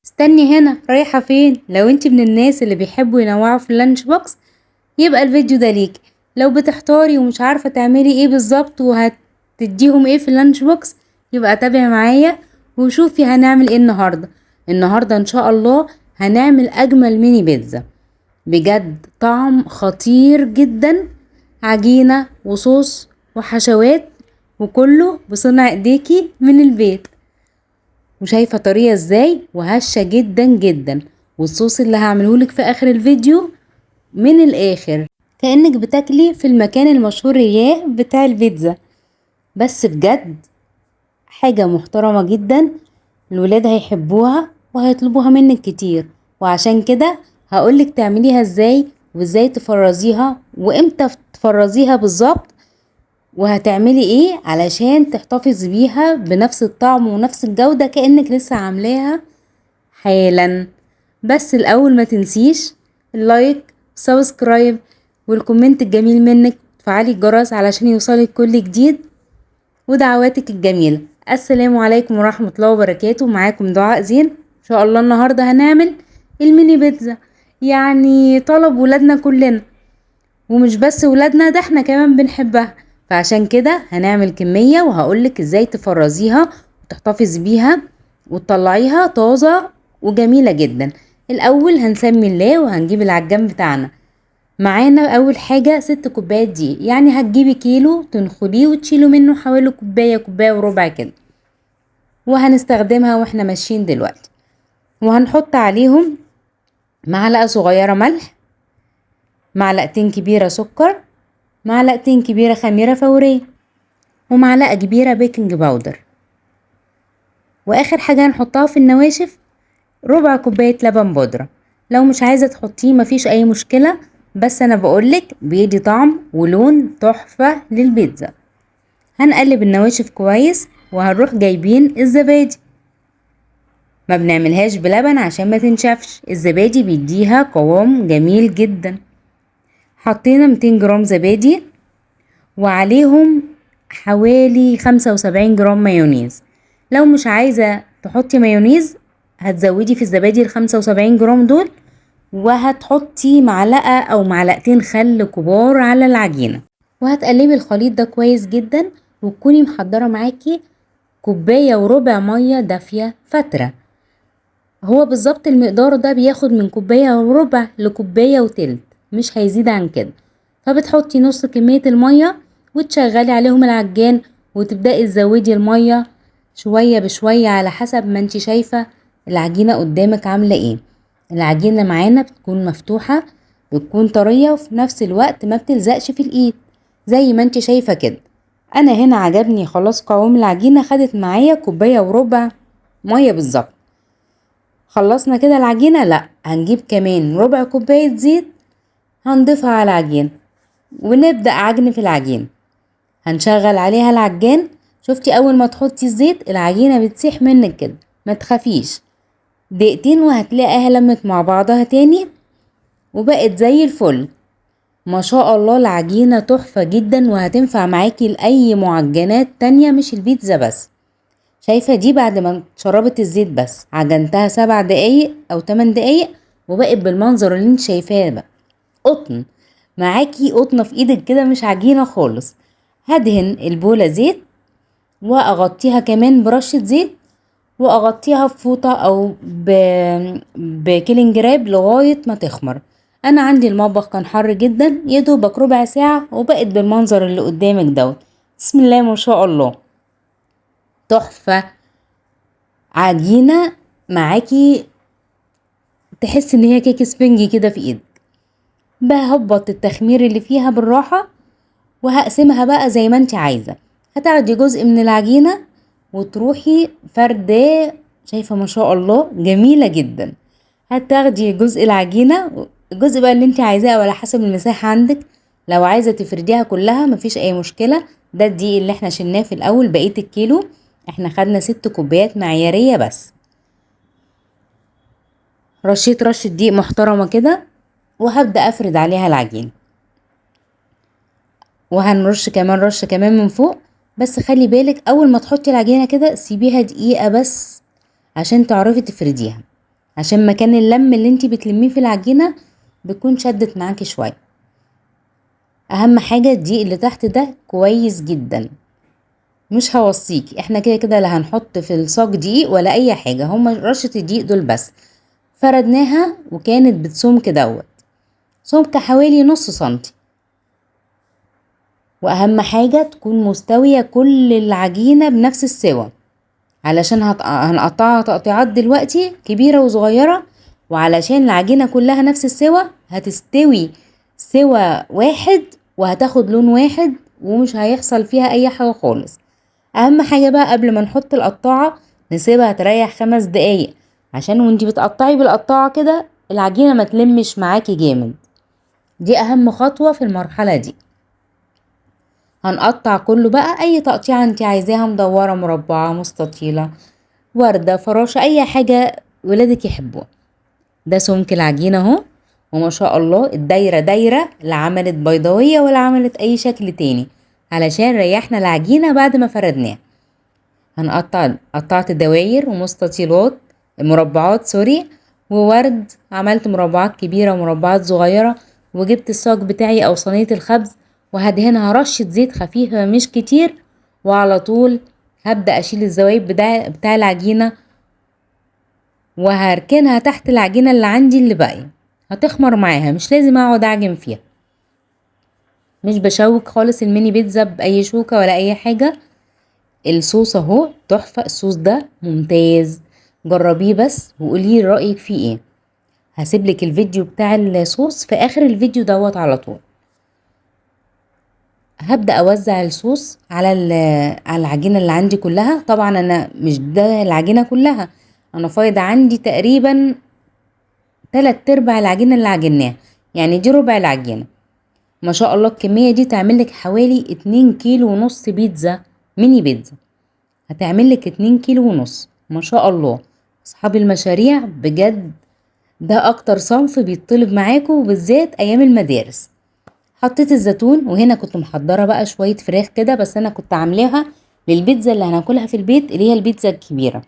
استني هنا، رايحة فين؟ لو انت من الناس اللي بيحبوا ينوعوا في اللانش بوكس يبقى الفيديو ده ليك. لو بتحتاري ومش عارفة تعملي ايه بالظبط وهتديهم ايه في اللانش بوكس يبقى تابعي معايا وشوفي هنعمل ايه النهاردة ان شاء الله هنعمل اجمل ميني بيتزا. بجد طعم خطير جدا، عجينة وصوص وحشوات وكله بصنع ايديكي من البيت. وشايفة طريقة ازاي وهشة جدا جدا. والصوص اللي هعملهولك في اخر الفيديو من الاخر كأنك بتاكلي في المكان المشهور اياه بتاع البيتزا. بس بجد حاجة محترمة جدا، الولاد هيحبوها وهيطلبوها منك كتير. وعشان كده هقولك تعمليها ازاي وازاي تفرزيها وامتى تفرزيها بالظبط وهتعملي ايه علشان تحتفظي بيها بنفس الطعم ونفس الجودة كأنك لسه عاملاها حالا. بس الاول ما تنسيش اللايك، سبسكرايب، والكومنت الجميل منك، تفعلي الجرس علشان يوصلك كل جديد، ودعواتك الجميلة. السلام عليكم ورحمة الله وبركاته. معاكم دعاء زين. ان شاء الله النهاردة هنعمل الميني بيتزا، يعني طلب ولادنا كلنا، ومش بس ولادنا ده احنا كمان بنحبها. فعشان كده هنعمل كمية وهقولك ازاي تفرزيها وتحتفظ بيها وتطلعيها طازة وجميلة جدا. الاول هنسمي الله وهنجيب العجان بتاعنا. معانا اول حاجة 6 كوبايات دقيق، يعني هتجيبي كيلو تنخليه وتشيلوا منه حوالي كوباية كوباية وربع كده، وهنستخدمها واحنا ماشيين دلوقتي. وهنحط عليهم معلقة صغيرة ملح، معلقتين كبيرة سكر، معلقتين كبيرة خميرة فورية، ومعلقة كبيرة بيكنج باودر. واخر حاجة هنحطها في النواشف ربع كوباية لبن بودرة. لو مش عايزة تحطيه مفيش اي مشكلة، بس انا بقولك بيدي طعم ولون تحفة للبيتزا. هنقلب النواشف كويس وهنروح جايبين الزبادي. ما بنعملهاش بلبن عشان ما تنشفش، الزبادي بيديها قوام جميل جدا. حطينا 200 جرام زبادي وعليهم حوالي 75 جرام مايونيز. لو مش عايزة تحطي مايونيز هتزودي في الزبادي ال75 جرام دول، وهتحطي معلقة او معلقتين خل كبار على العجينة، وهتقلبي الخليط ده كويس جدا. وتكوني محضرة معاكي كوباية وربع مية دافية فترة. هو بالظبط المقدار ده بياخد من كوباية وربع لكوباية وتلت، مش هيزيد عن كده. فبتحطي نص كمية المية وتشغلي عليهم العجان وتبدأي تزودي المية شوية بشوية على حسب ما انتي شايفة العجينة قدامك عاملة ايه. العجينة معانا بتكون مفتوحة، بتكون طرية وفي نفس الوقت ما بتلزقش في الايد زي ما انتي شايفة كده. انا هنا عجبني خلاص قوام العجينة، خدت معايا كوباية وربع مية بالظبط. خلصنا كده العجينة؟ لا، هنجيب كمان ربع كوباية زيت هنضيفها على العجينة ونبدأ عجن في العجينة. هنشغل عليها العجان. شفتي اول ما تحطي الزيت العجينة بتسيح منك كده، ما تخافيش، دقيقتين وهتلاقيها لمت مع بعضها تاني وبقت زي الفل. ما شاء الله العجينة تحفة جدا وهتنفع معاكي لأي معجنات تانية مش البيتزا بس. شايفة دي بعد ما شربت الزيت بس عجنتها 7 دقايق او 8 دقايق وبقت بالمنظر اللي انت شايفاه بقى. قطن معاكي، قطنة في ايدك كده، مش عجينة خالص. هدهن البولة زيت واغطيها كمان برشة زيت واغطيها بفوطة او بكيلينج راب لغاية ما تخمر. انا عندي المطبخ كان حر جدا، يدوبك ربع ساعة وبقت بالمنظر اللي قدامك دوت. بسم الله ما شاء الله، تحفة. عجينة معاكي تحس ان هي كيك سبنجي كده في ايدك. بهبط التخمير اللي فيها بالراحة وهقسمها بقى زي ما انت عايزة. هتاخدي جزء من العجينة وتروحي فرداه، شايفة ما شاء الله جميلة جدا. هتاخدي جزء العجينة، الجزء بقى اللي انت عايزاه او على حسب المساحة عندك. لو عايزة تفرديها كلها مفيش اي مشكلة. ده الدقيق اللي احنا شلناه في الاول، بقية الكيلو احنا خدنا 6 كوبايات معيارية بس. رشيت رشة دقيق محترمة كده وهبدأ افرد عليها العجين، وهنرش كمان رشة كمان من فوق. بس خلي بالك اول ما تحطي العجينة كده سيبيها دقيقة بس عشان تعرفي تفرديها. عشان مكان اللم اللي انتي بتلميه في العجينة بتكون شدت معاكي شوية. اهم حاجة الدقيق اللي تحت ده كويس جدا، مش هوصيكي، احنا كده كده لا هنحط في الصاج دقيق ولا اي حاجة، هما رشة الدقيق دول بس. فردناها وكانت بتسمك دوت، سمك حوالي نص سنتي. واهم حاجة تكون مستوية كل العجينة بنفس السوا، علشان هنقطعها تقطيعات دلوقتي كبيرة وصغيرة، وعلشان العجينة كلها نفس السوا هتستوي سوا واحد وهتاخد لون واحد ومش هيحصل فيها اي حاجة خالص. اهم حاجة بقى قبل ما نحط القطاعة نسيبها تريح 5 دقايق، عشان وانتي بتقطعي بالقطاعة كده العجينة ما تلمش معاكي جامد. دي اهم خطوة في المرحلة دي. هنقطع كله بقى اي تقطيعة انتي عايزاها، مدورة مربعة مستطيلة وردة فراشة اي حاجة ولادك يحبوها. ده سمك العجينة اهو، وما شاء الله الدايرة دايرة، لا عملت بيضاوية ولا عملت اي شكل تاني، علشان ريحنا العجينة بعد ما فردناها. قطعت دواير ومستطيلات، مربعات سوري، وورد، عملت مربعات كبيرة ومربعات صغيرة. وجبت الصاج بتاعي او صينية الخبز وهدهنها رشة زيت خفيفة مش كتير، وعلى طول هبدأ اشيل الزوايد بتاع العجينة وهركنها تحت العجينة اللي عندي اللي باقية، هتخمر معاها، مش لازم اقعد اعجن فيها. مش بشوك خالص الميني بيتزا باي شوكة ولا اي حاجة. الصوص اهو تحفة، الصوص ده ممتاز، جربيه بس وقولي رأيك فيه ايه. هسيبلك الفيديو بتاع الصوص في اخر الفيديو دوت على طول. هبدأ اوزع الصوص على العجينة اللي عندي كلها. طبعا انا مش ده العجينة كلها، انا فايضة عندي تقريبا 3/4 العجينة اللي عجناها، يعني دي ربع العجينة. ما شاء الله الكمية دي تعملك حوالي 2 كيلو ونص بيتزا، ميني بيتزا هتعملك 2 كيلو ونص. ما شاء الله اصحاب المشاريع بجد ده اكتر صنف بيطلب معاكم، وبالذات ايام المدارس. حطيت الزيتون، وهنا كنت محضرة بقى شوية فراخ كده، بس انا كنت عاملاها للبيتزا اللي هناكلها في البيت اللي هي البيتزا الكبيرة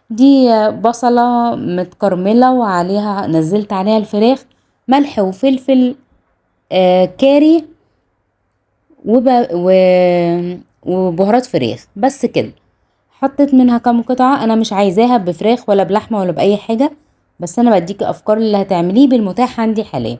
دي. بصلة متكرملة وعليها نزلت عليها الفراخ، ملح وفلفل كاري وبهارات فراخ بس كده. حطيت منها كام قطعة، انا مش عايزاها بفراخ ولا بلحمة ولا بأي حاجة، بس انا بديك افكار اللي هتعمليه بالمتاح عندي حاليا.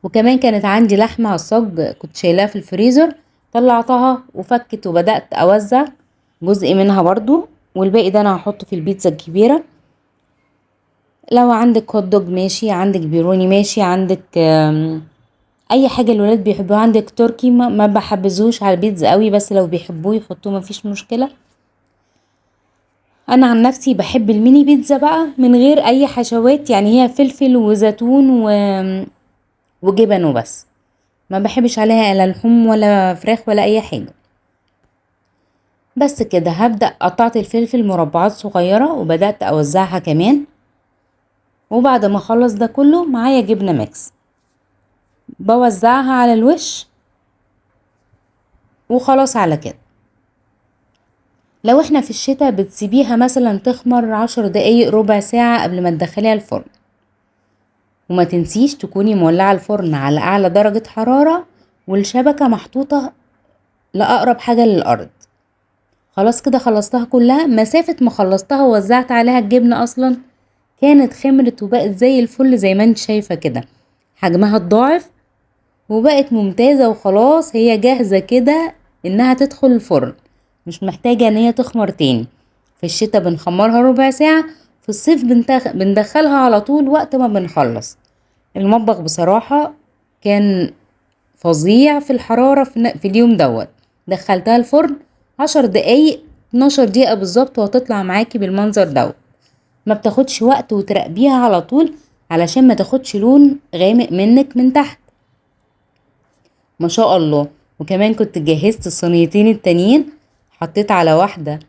وكمان كانت عندي لحمة على الصاج كنت شايلاها في الفريزر، طلعتها وفكت وبدأت اوزع جزء منها برضو، والباقي ده انا هحطه في البيتزا الكبيرة. لو عندك هوت دوج ماشي، عندك بيروني ماشي، عندك اي حاجة الولاد بيحبوها، عندك تركي ما بحبذوش على البيتزا قوي، بس لو بيحبوه يحطوه مفيش مشكلة. انا عن نفسي بحب الميني بيتزا بقى من غير اي حشوات، يعني هي فلفل وزيتون وجبن وبس، ما بحبش عليها لا لحوم ولا فراخ ولا اي حاجة. بس كده هبدأ قطعت الفلفل مربعات صغيرة وبدأت اوزعها كمان. وبعد ما اخلص ده كله معايا جبنة ميكس بوزعها على الوش وخلاص على كده. لو احنا في الشتاء بتسيبيها مثلا تخمر 10 دقايق ربع ساعة قبل ما تدخليها الفرن. وما تنسيش تكوني مولعة الفرن على اعلى درجة حرارة والشبكة محطوطة لأقرب حاجة للأرض. خلاص كده خلصتها كلها، مسافة ما خلصتها ووزعت عليها الجبنة اصلا كانت خمرت وبقت زي الفل زي ما انت شايفة كده، حجمها اتضاعف وبقت ممتازة، وخلاص هي جاهزة كده انها تدخل الفرن، مش محتاجة ان هي تخمر تاني. في الشتاء بنخمرها ربع ساعة، في الصيف بندخلها على طول وقت ما بنخلص. المطبخ بصراحة كان فظيع في الحرارة في اليوم دوت. دخلتها الفرن 10 دقايق، 12 دقيقة بالظبط، وهتطلع معاكي بالمنظر دوت. ما بتاخدش وقت وتراقبيها على طول علشان ما تاخدش لون غامق منك من تحت. ما شاء الله. وكمان كنت جهزت الصينيتين التانيين، حطيت على واحدة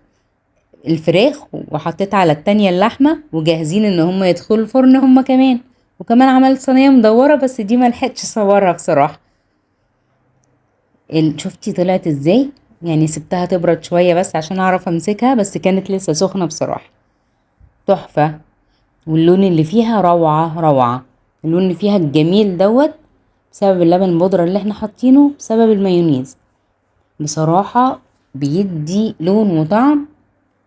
الفراخ وحطيت على التانية اللحمة، وجاهزين ان هم يدخلوا الفرن هم كمان. وكمان عملت صينية مدورة بس دي ملحقتش اصورها بصراحة. شفتي طلعت ازاي؟ يعني سبتها تبرد شوية بس عشان اعرف امسكها، بس كانت لسه سخنة بصراحة، تحفة. واللون اللي فيها روعة روعة. اللون اللي فيها الجميل دوت بسبب اللبن البودرة اللي احنا حاطينه بسبب المايونيز. بصراحة بيدي لون وطعم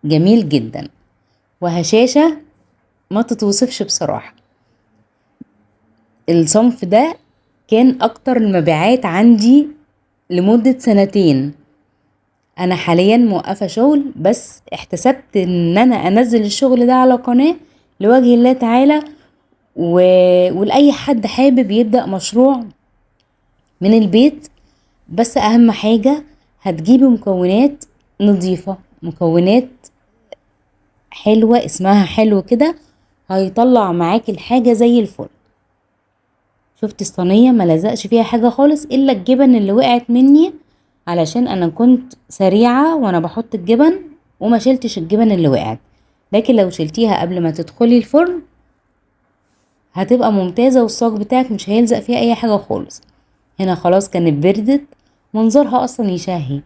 جميل جدا، وهشاشة ما تتوصفش بصراحة. الصنف ده كان اكتر المبيعات عندي لمدة سنتين. انا حاليا موقفة شغل، بس احتسبت ان انا انزل الشغل ده على قناة لوجه الله تعالى، و... ولأي حد حابب يبدأ مشروع من البيت. بس اهم حاجة هتجيبي مكونات نظيفة، مكونات حلوة، اسمها حلو كده، هيطلع معاكي الحاجة زي الفل. شفت الصينية ما لزقش فيها حاجة خالص الا الجبن اللي وقعت مني، علشان انا كنت سريعة وانا بحط الجبن وما شلتش الجبن اللي وقعت. لكن لو شلتيها قبل ما تدخلي الفرن هتبقى ممتازة، والصاج بتاعك مش هيلزق فيها اي حاجة خالص. هنا خلاص كانت بردت، منظرها اصلا يشهي،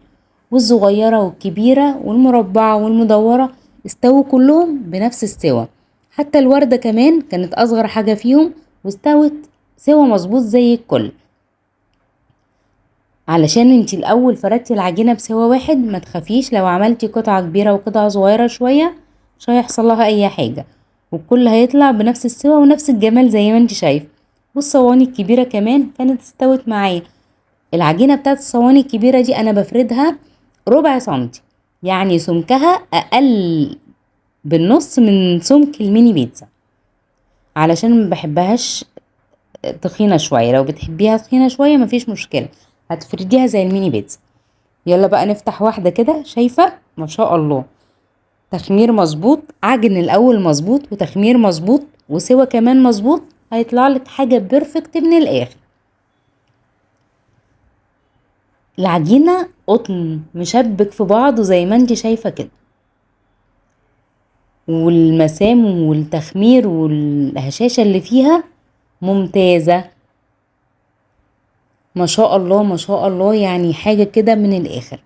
والصغيرة والكبيرة والمربعة والمدورة استووا كلهم بنفس السوا. حتى الوردة كمان كانت اصغر حاجة فيهم واستوت سوا مظبوط زي الكل. علشان انتي الاول فردتي العجينة بسوا واحد، ما تخافيش لو عملتي قطعة كبيرة وقطعة صغيرة شوية مش هيحصل لها اي حاجة، والكل هيطلع بنفس السوا ونفس الجمال زي ما انتي شايف. والصواني الكبيرة كمان كانت استوت معايا. العجينة بتاعت الصواني الكبيرة دي انا بفردها ربع سنتي، يعني سمكها اقل بالنص من سمك الميني بيتزا، علشان ما بحبهاش تخينة شوية. لو بتحبيها تخينة شوية مفيش مشكلة، هتفرديها زي الميني بيتزا. يلا بقى نفتح واحدة كده. شايفة ما شاء الله، تخمير مظبوط، عجن الاول مظبوط وتخمير مظبوط وسوا كمان مظبوط، هيطلع لك حاجة بيرفكت من الاخر. العجينة قطن مشبك في بعضه زي ما انت شايفة كده، والمسام والتخمير والهشاشة اللي فيها ممتازة. ما شاء الله ما شاء الله، يعني حاجة كده من الآخر.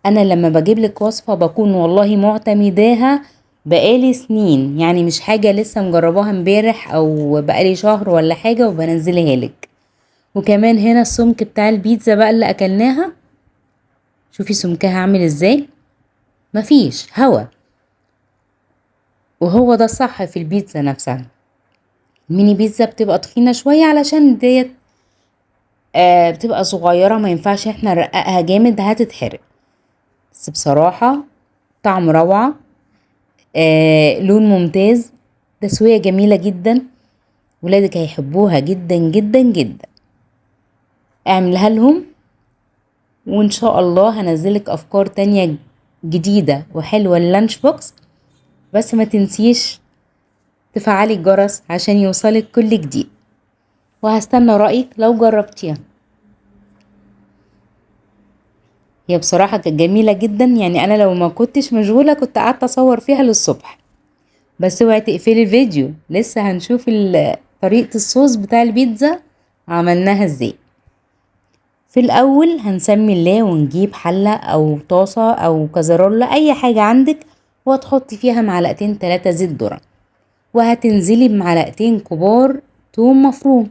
أنا لما بجيب لك وصفة بكون والله معتمداها بقالي سنين، يعني مش حاجة لسه مجرباها امبارح أو بقالي شهر ولا حاجة وبنزلها لك. وكمان هنا السمك بتاع البيتزا بقى اللي أكلناها، شوفي سمكها عامل ازاي، مفيش هوا. وهو ده الصح في البيتزا نفسها. الميني بيتزا بتبقى تخينة شوية علشان ديت بتبقى صغيرة، ما ينفعش احنا نرققها جامد هتتحرق. بس بصراحة طعم روعة، لون ممتاز، تسوية جميلة جدا، ولادك هيحبوها جدا جدا جدا. اعملها لهم، وان شاء الله هنزلك افكار تانية جديدة وحلوة للانش بوكس. بس ما تنسيش تفعلي الجرس عشان يوصلك كل جديد، وهستنى رأيك لو جربتيها. هي بصراحة كانت جميلة جدا، يعني انا لو ما كنتش مشغولة كنت قعدت اصور فيها للصبح. بس اوعي تقفلي الفيديو، لسه هنشوف طريقة الصوص بتاع البيتزا عملناها ازاي. في الاول هنسمي الله ونجيب حلة او طاسة او كزرولة اي حاجة عندك، وهتحطي فيها معلقتين 3 زيت ذرة، وهتنزلي بمعلقتين كبار توم مفروم،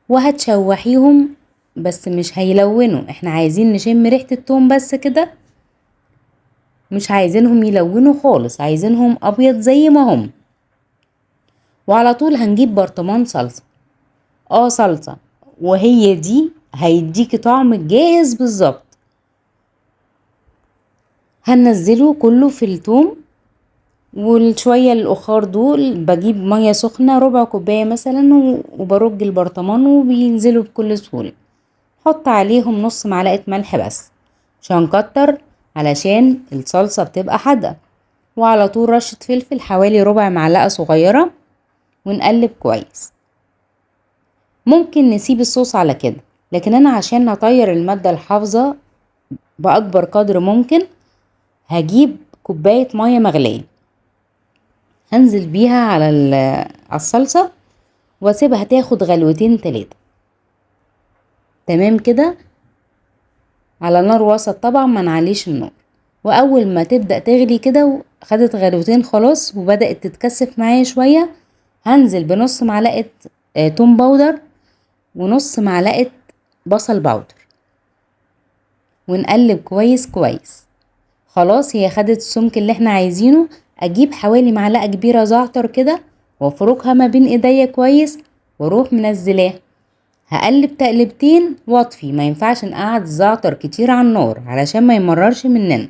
وهتشوحيهم. بس مش هيلونوا، احنا عايزين نشم ريحة التوم بس كده، مش عايزينهم يلونوا خالص، عايزينهم ابيض زي ما هم. وعلى طول هنجيب برطمان صلصة، صلصة، وهي دي هيديكي طعم جاهز بالظبط. هننزله كله في التوم، والشوية الاخر دول بجيب مية سخنة ربع كوباية مثلا وبرج البرطمان وبينزلوا بكل سهولة. حط عليهم نص معلقة ملح بس، مش هنكتر علشان الصلصة بتبقى حادقة. وعلى طول رشة فلفل حوالي ربع معلقة صغيرة، ونقلب كويس. ممكن نسيب الصوص على كده، لكن انا عشان نطير المادة الحافظة باكبر قدر ممكن هجيب كوباية مية مغلية، هنزل بيها على الصلصة واسيبها تاخد غلوتين 3. تمام كده، على نار وسط طبعا، ما نعليش النار. واول ما تبدأ تغلي كده خدت غلوتين خلاص وبدأت تتكثف معايا شوية، هنزل بنص معلقة توم باودر ونص معلقة بصل باودر ونقلب كويس كويس. خلاص هي خدت السمك اللي احنا عايزينه. اجيب حوالي معلقة كبيرة زعتر كده وافركها ما بين ايديا كويس واروح منزلاه. هقلب تقلبتين واطفي، ما ينفعش نقعد الزعتر كتير على النار علشان ما يمررش مننا.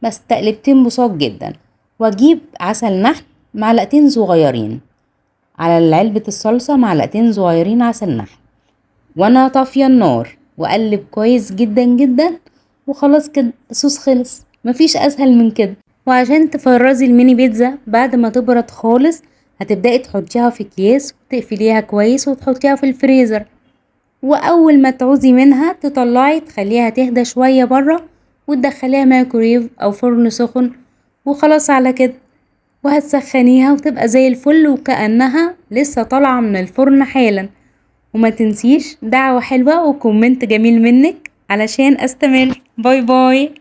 بس تقلبتين بساط جدا. واجيب عسل نحل معلقتين صغيرين، على علبة الصلصة معلقتين صغيرين عسل نحل، وانا طافية النار واقلب كويس جدا جدا. وخلاص كده الصوص خلص، مفيش اسهل من كده. وعشان تفرزي الميني بيتزا بعد ما تبرد خالص هتبدأي تحطيها في اكياس وتقفليها كويس وتحطيها في الفريزر، واول ما تعوزي منها تطلعي تخليها تهدى شوية بره وتدخليها مايكرويف او فرن سخن. وخلاص على كده، وهتسخنيها وتبقى زي الفل وكأنها لسه طالعة من الفرن حالا. وما تنسيش دعوة حلوة وكومنت جميل منك علشان استمر. باي باي.